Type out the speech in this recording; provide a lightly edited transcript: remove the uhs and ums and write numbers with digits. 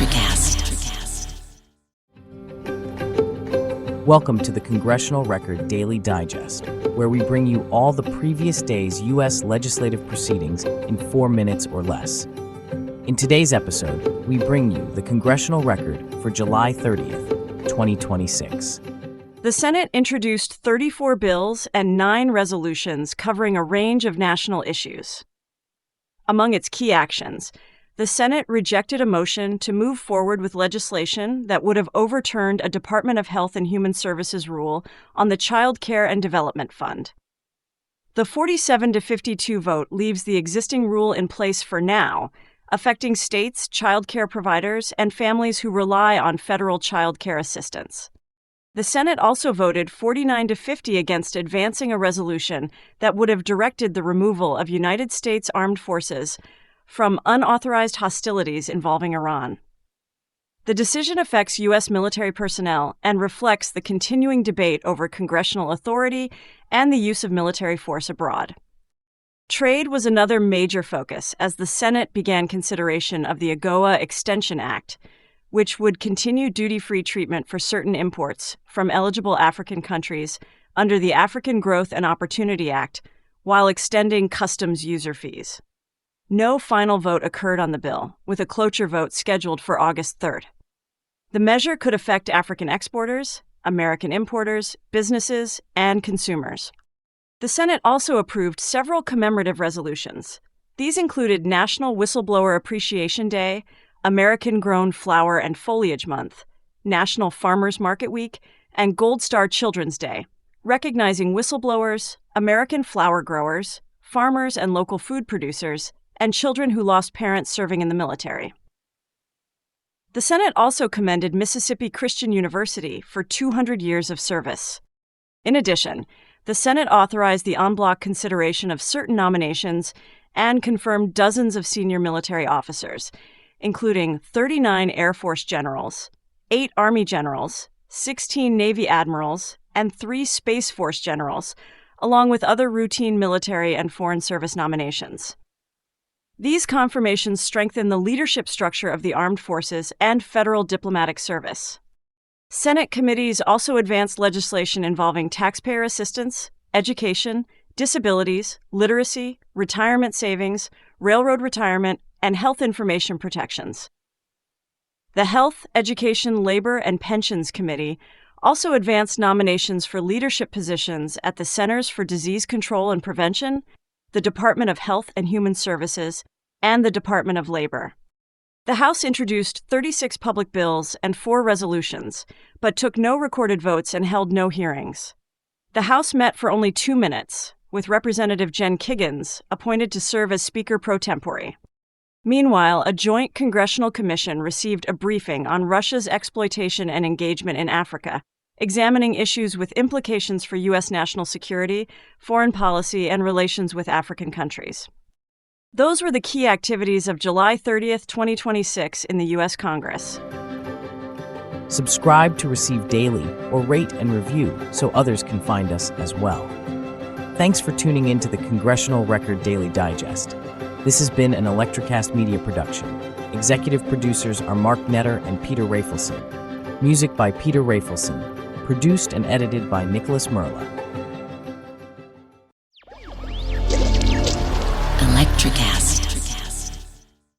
ElectraCast. Welcome to the Congressional Record Daily Digest, where we bring you all the previous day's U.S. legislative proceedings in 4 minutes or less. In today's episode, we bring you the Congressional Record for July 30th, 2026. The Senate introduced 34 bills and 9 resolutions covering a range of national issues. Among its key actions, the Senate rejected a motion to move forward with legislation that would have overturned a Department of Health and Human Services rule on the Child Care and Development Fund. The 47-52 vote leaves the existing rule in place for now, affecting states, child care providers, and families who rely on federal child care assistance. The Senate also voted 49-50 against advancing a resolution that would have directed the removal of United States Armed Forces from unauthorized hostilities involving Iran. The decision affects U.S. military personnel and reflects the continuing debate over congressional authority and the use of military force abroad. Trade was another major focus as the Senate began consideration of the AGOA Extension Act, which would continue duty-free treatment for certain imports from eligible African countries under the African Growth and Opportunity Act, while extending customs user fees. No final vote occurred on the bill, with a cloture vote scheduled for August 3rd. The measure could affect African exporters, American importers, businesses, and consumers. The Senate also approved several commemorative resolutions. These included National Whistleblower Appreciation Day, American-Grown Flower and Foliage Month, National Farmers Market Week, and Gold Star Children's Day, recognizing whistleblowers, American flower growers, farmers and local food producers, and children who lost parents serving in the military. The Senate also commended Mississippi Christian University for 200 years of service. In addition, the Senate authorized the en bloc consideration of certain nominations and confirmed dozens of senior military officers, including 39 Air Force generals, 8 Army generals, 16 Navy admirals, and 3 Space Force generals, along with other routine military and foreign service nominations. These confirmations strengthen the leadership structure of the armed forces and federal diplomatic service. Senate committees also advanced legislation involving taxpayer assistance, education, disabilities, literacy, retirement savings, railroad retirement, and health information protections. The Health, Education, Labor, and Pensions Committee also advanced nominations for leadership positions at the Centers for Disease Control and Prevention, the Department of Health and Human Services, and the Department of Labor. The House introduced 36 public bills and 4 resolutions, but took no recorded votes and held no hearings. The House met for only 2 minutes, with Representative Jen Kiggans appointed to serve as Speaker pro tempore. Meanwhile, a joint congressional commission received a briefing on Russia's exploitation and engagement in Africa, examining issues with implications for U.S. national security, foreign policy, and relations with African countries. Those were the key activities of July 30th, 2026 in the U.S. Congress. Subscribe to receive daily or rate and review so others can find us as well. Thanks for tuning in to the Congressional Record Daily Digest. This has been an ElectraCast media production. Executive producers are Mark Netter and Peter Rafelson. Music by Peter Rafelson. Produced and edited by Mrla.